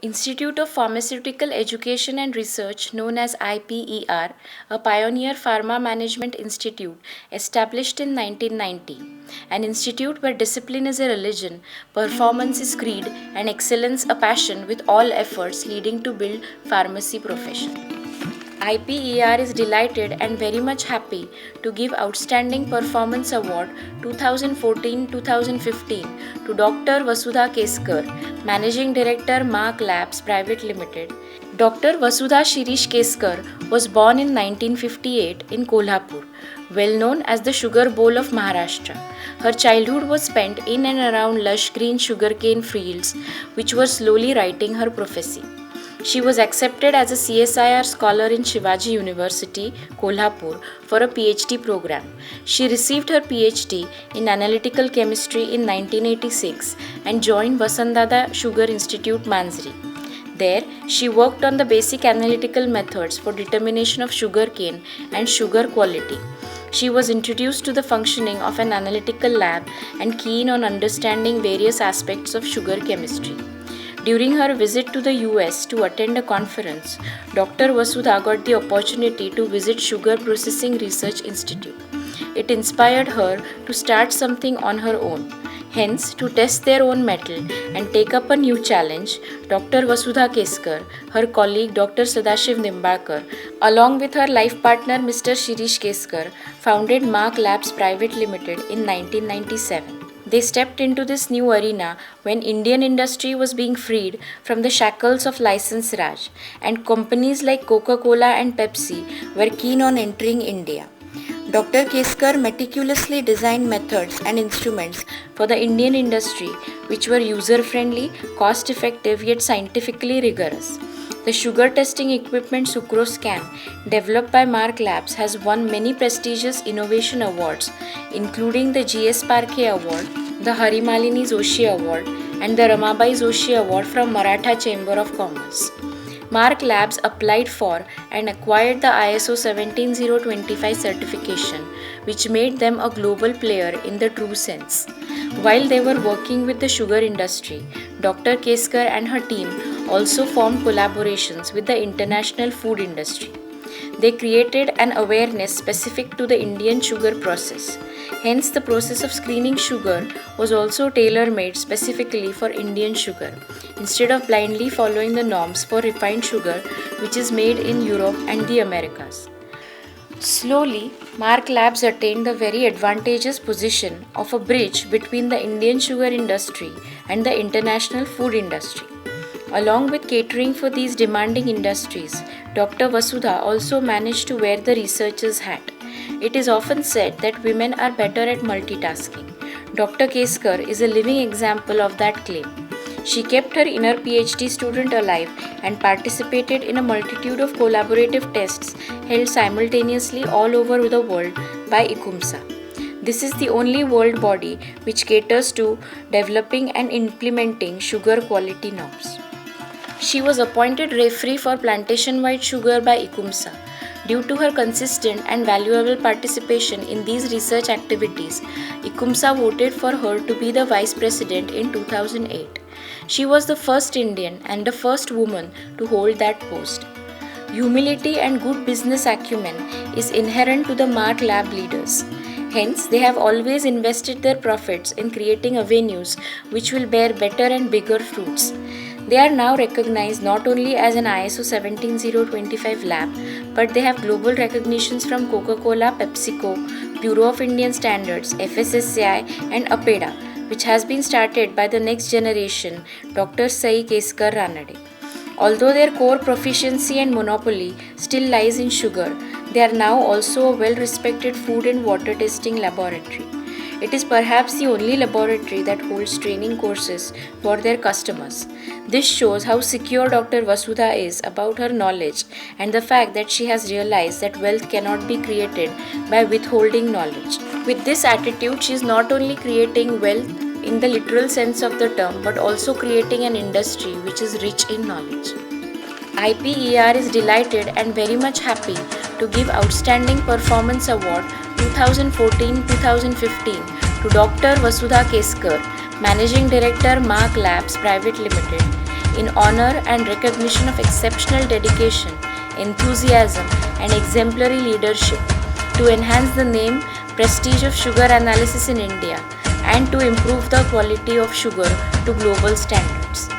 Institute of Pharmaceutical Education and Research, known as IPER, a pioneer pharma management institute established in 1990, an institute where discipline is a religion, performance is creed, and excellence a passion, with all efforts leading to build pharmacy profession. IPER is delighted and very much happy to give Outstanding Performance Award 2014-2015 to Dr. Vasudha Keskar, Managing Director Mark Labs Private Limited. Dr. Vasudha Shirish Keskar was born in 1958 in Kolhapur, well known as the Sugar Bowl of Maharashtra. Her childhood was spent in and around lush green sugarcane fields, which were slowly writing her prophecy. She was accepted as a CSIR scholar in Shivaji University, Kolhapur, for a PhD program. She received her PhD in analytical chemistry in 1986 and joined Vasantdada Sugar Institute, Manjri. There, she worked on the basic analytical methods for determination of sugarcane and sugar quality. She was introduced to the functioning of an analytical lab and keen on understanding various aspects of sugar chemistry. During her visit to the US to attend a conference, Dr. Vasudha got the opportunity to visit Sugar Processing Research Institute. It inspired her to start something on her own. Hence, to test their own mettle and take up a new challenge, Dr. Vasudha Keskar, her colleague Dr. Sadashiv Nimbalkar, along with her life partner Mr. Shirish Keskar, founded Mark Labs Private Limited in 1997. They stepped into this new arena when Indian industry was being freed from the shackles of license Raj, and companies like Coca-Cola and Pepsi were keen on entering India. Dr. Keskar meticulously designed methods and instruments for the Indian industry which were user-friendly, cost-effective yet scientifically rigorous. The sugar testing equipment SucroScan, developed by Mark Labs, has won many prestigious innovation awards, including the GS Parkhe Award, the Harimalini Joshi Award, and the Ramabai Joshi Award from Maratha Chamber of Commerce. Mark Labs applied for and acquired the ISO 17025 certification, which made them a global player in the true sense. While they were working with the sugar industry, Dr. Keskar and her team also formed collaborations with the international food industry. They created an awareness specific to the Indian sugar process. Hence, the process of screening sugar was also tailor-made specifically for Indian sugar, instead of blindly following the norms for refined sugar which is made in Europe and the Americas. Slowly, Mark Labs attained the very advantageous position of a bridge between the Indian sugar industry and the international food industry. Along with catering for these demanding industries, Dr. Vasudha also managed to wear the researcher's hat. It is often said that women are better at multitasking. Dr. Keskar is a living example of that claim. She kept her inner PhD student alive and participated in a multitude of collaborative tests held simultaneously all over the world by ICUMSA. This is the only world body which caters to developing and implementing sugar quality norms. She was appointed referee for plantation-wide sugar by ICUMSA. Due to her consistent and valuable participation in these research activities, ICUMSA voted for her to be the vice president in 2008. She was the first Indian and the first woman to hold that post. Humility and good business acumen is inherent to the Mark Lab leaders. Hence, they have always invested their profits in creating avenues which will bear better and bigger fruits. They are now recognized not only as an ISO 17025 lab, but they have global recognitions from Coca-Cola, PepsiCo, Bureau of Indian Standards, FSSAI, and APEDA, which has been started by the next generation, Dr. Sai Keskar Ranade. Although their core proficiency and monopoly still lies in sugar, they are now also a well-respected food and water testing laboratory. It is perhaps the only laboratory that holds training courses for their customers. This shows how secure Dr. Vasudha is about her knowledge and the fact that she has realized that wealth cannot be created by withholding knowledge. With this attitude, she is not only creating wealth in the literal sense of the term, but also creating an industry which is rich in knowledge. IPER is delighted and very much happy to give Outstanding Performance Award 2014-2015 to Dr. Vasudha Keskar, Managing Director Mark Labs Private Limited. in honor and recognition of exceptional dedication, enthusiasm, and exemplary leadership to enhance the name, prestige of sugar analysis in India and to improve the quality of sugar to global standards.